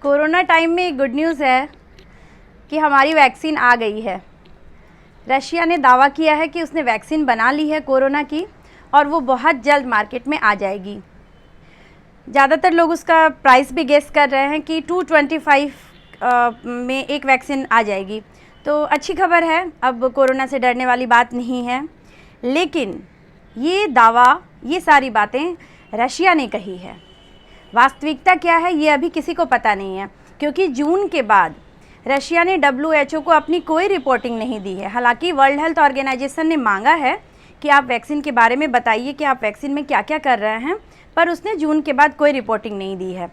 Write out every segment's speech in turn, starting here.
Corona time में good news है कि हमारी वैक्सीन आ गई है। रशिया ने दावा किया है कि उसने वैक्सीन बना ली है कोरोना की और वो बहुत जल्द मार्केट में आ जाएगी। ज़्यादातर लोग उसका प्राइस भी गेस कर रहे हैं कि 225 में एक वैक्सीन आ जाएगी। तो अच्छी खबर है, अब कोरोना से डरने वाली बात नहीं है। लेकिन ये दावा, ये सारी बातें रशिया ने कही है। वास्तविकता क्या है ये अभी किसी को पता नहीं है, क्योंकि जून के बाद रशिया ने WHO को अपनी कोई रिपोर्टिंग नहीं दी है। हालांकि वर्ल्ड हेल्थ ऑर्गेनाइजेशन ने मांगा है कि आप वैक्सीन के बारे में बताइए कि आप वैक्सीन में क्या क्या कर रहे हैं, पर उसने जून के बाद कोई रिपोर्टिंग नहीं दी है।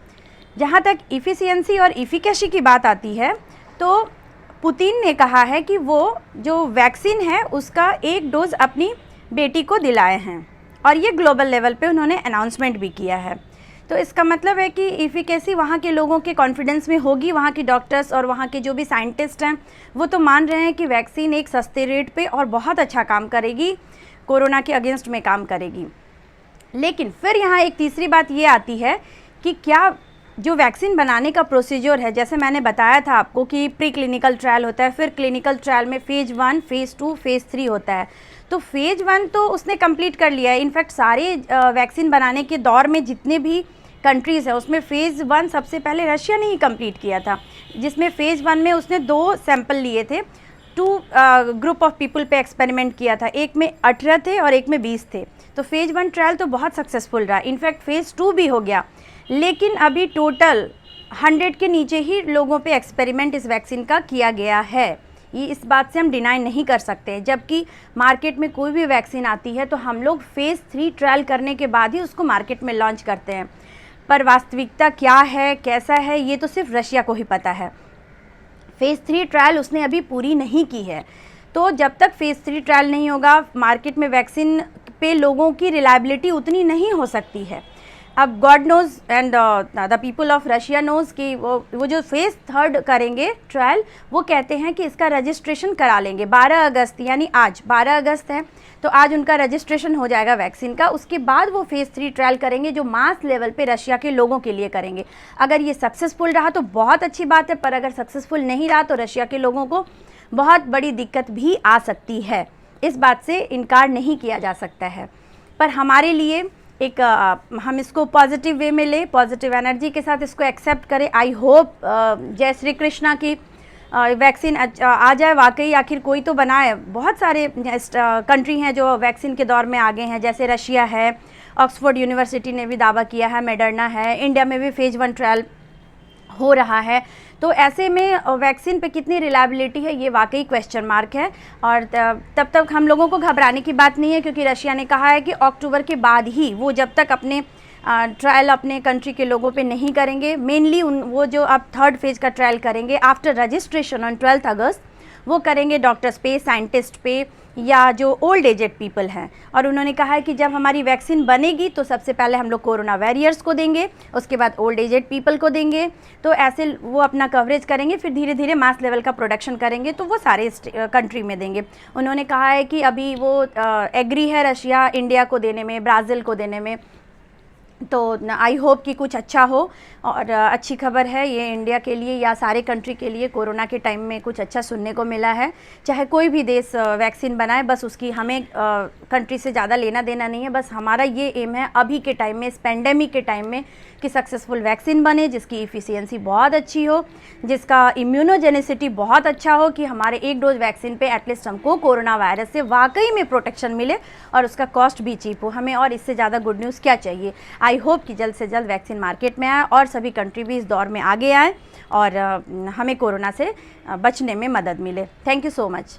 जहां तक इफ़िशियंसी और इफ़िकेसी की बात आती है, तो पुतिन ने कहा है कि वो जो वैक्सीन है उसका एक डोज़ अपनी बेटी को दिलाए हैं और ये ग्लोबल लेवल पे उन्होंने अनाउंसमेंट भी किया है। तो इसका मतलब है कि इफ़िकेसी वहाँ के लोगों के कॉन्फिडेंस में होगी। वहाँ के डॉक्टर्स और वहाँ के जो भी साइंटिस्ट हैं वो तो मान रहे हैं कि वैक्सीन एक सस्ते रेट पे और बहुत अच्छा काम करेगी, कोरोना के अगेंस्ट में काम करेगी। लेकिन फिर यहाँ एक तीसरी बात ये आती है कि क्या जो वैक्सीन बनाने का प्रोसीजर है, जैसे मैंने बताया था आपको कि प्री क्लिनिकल ट्रायल होता है, फिर क्लिनिकल ट्रायल में फ़ेज़ 1, फ़ेज़ 2, फ़ेज़ 3 होता है। तो फ़ेज़ 1 तो उसने कंप्लीट कर लिया है। इनफैक्ट सारे वैक्सीन बनाने के दौर में जितने भी कंट्रीज़ है उसमें फ़ेज़ 1 सबसे पहले रशिया ने ही कंप्लीट किया था, जिसमें फ़ेज़ 1 में उसने 2 सैंपल लिए थे। 2 ग्रुप ऑफ पीपल पे एक्सपेरिमेंट किया था, एक में 18 थे और एक में 20 थे। तो फ़ेज़ 1 ट्रायल तो बहुत सक्सेसफुल रहा। इनफैक्ट फ़ेज़ 2 भी हो गया, लेकिन अभी टोटल 100 के नीचे ही लोगों पे एक्सपेरिमेंट इस वैक्सीन का किया गया है। ये इस बात से हम डिनाई नहीं कर सकते। जबकि मार्केट में कोई भी वैक्सीन आती है तो हम लोग फ़ेज़ 3 ट्रायल करने के बाद ही उसको मार्केट में लॉन्च करते हैं। पर वास्तविकता क्या है, कैसा है, ये तो सिर्फ रशिया को ही पता है। फ़ेज़ 3 ट्रायल उसने अभी पूरी नहीं की है। तो जब तक फ़ेज़ 3 ट्रायल नहीं होगा, मार्केट में वैक्सीन पे लोगों की रिलायबिलिटी उतनी नहीं हो सकती है। अब God knows and the people of Russia knows कि वो जो फ़ेज़ 3 करेंगे ट्रायल, वो कहते हैं कि इसका रजिस्ट्रेशन करा लेंगे 12 अगस्त, यानी आज 12 अगस्त है तो आज उनका रजिस्ट्रेशन हो जाएगा वैक्सीन का। उसके बाद वो फ़ेज़ 3 ट्रायल करेंगे जो मास लेवल पे रशिया के लोगों के लिए करेंगे। अगर ये सक्सेसफुल रहा तो बहुत अच्छी बात है, पर अगर सक्सेसफुल नहीं रहा तो रशिया के लोगों को बहुत बड़ी दिक्कत भी आ सकती है। इस बात से इनकार नहीं किया जा सकता है। पर हमारे लिए एक हम इसको पॉजिटिव वे में लें, पॉजिटिव एनर्जी के साथ इसको एक्सेप्ट करें। आई होप जय श्री कृष्णा की वैक्सीन आ जाए वाकई। आखिर कोई तो बनाए। बहुत सारे कंट्री हैं जो वैक्सीन के दौर में आगे हैं, जैसे रशिया है, ऑक्सफोर्ड यूनिवर्सिटी ने भी दावा किया है, मॉडर्ना है, इंडिया में भी फ़ेज़ 1 ट्रायल हो रहा है। तो ऐसे में वैक्सीन पे कितनी रिलायबिलिटी है ये वाकई क्वेश्चन मार्क है। और तब तक हम लोगों को घबराने की बात नहीं है, क्योंकि रशिया ने कहा है कि अक्टूबर के बाद ही वो, जब तक अपने ट्रायल अपने कंट्री के लोगों पे नहीं करेंगे, मेनली वो जो अब 3rd फेज़ का ट्रायल करेंगे आफ्टर रजिस्ट्रेशन ऑन 12 अगस्त, वो करेंगे डॉक्टर्स पे, साइंटिस्ट पे, या जो ओल्ड एजेड पीपल हैं। और उन्होंने कहा है कि जब हमारी वैक्सीन बनेगी तो सबसे पहले हम लोग कोरोना वॉरियर्स को देंगे, उसके बाद ओल्ड एजेड पीपल को देंगे। तो ऐसे वो अपना कवरेज करेंगे, फिर धीरे धीरे मास लेवल का प्रोडक्शन करेंगे, तो वो सारे कंट्री में देंगे। उन्होंने कहा है कि अभी वो एग्री है रशिया इंडिया को देने में, ब्राज़ील को देने में। तो आई होप कि कुछ अच्छा हो और अच्छी खबर है ये इंडिया के लिए या सारे कंट्री के लिए। कोरोना के टाइम में कुछ अच्छा सुनने को मिला है। चाहे कोई भी देश वैक्सीन बनाए, बस उसकी हमें कंट्री से ज़्यादा लेना देना नहीं है। बस हमारा ये एम है अभी के टाइम में, इस पेंडेमिक के टाइम में, कि सक्सेसफुल वैक्सीन बने जिसकी इफ़िशियंसी बहुत अच्छी हो, जिसका इम्यूनोजेनिसिटी बहुत अच्छा हो, कि हमारे एक डोज वैक्सीन पे एटलीस्ट हमको कोरोना वायरस से वाकई में प्रोटेक्शन मिले और उसका कॉस्ट भी चीप हो। हमें और इससे ज़्यादा गुड न्यूज़ क्या चाहिए। आई होप कि जल्द से जल्द वैक्सीन मार्केट में आए और सभी कंट्री भी इस दौर में आगे आए और हमें कोरोना से बचने में मदद मिले। Thank you so much.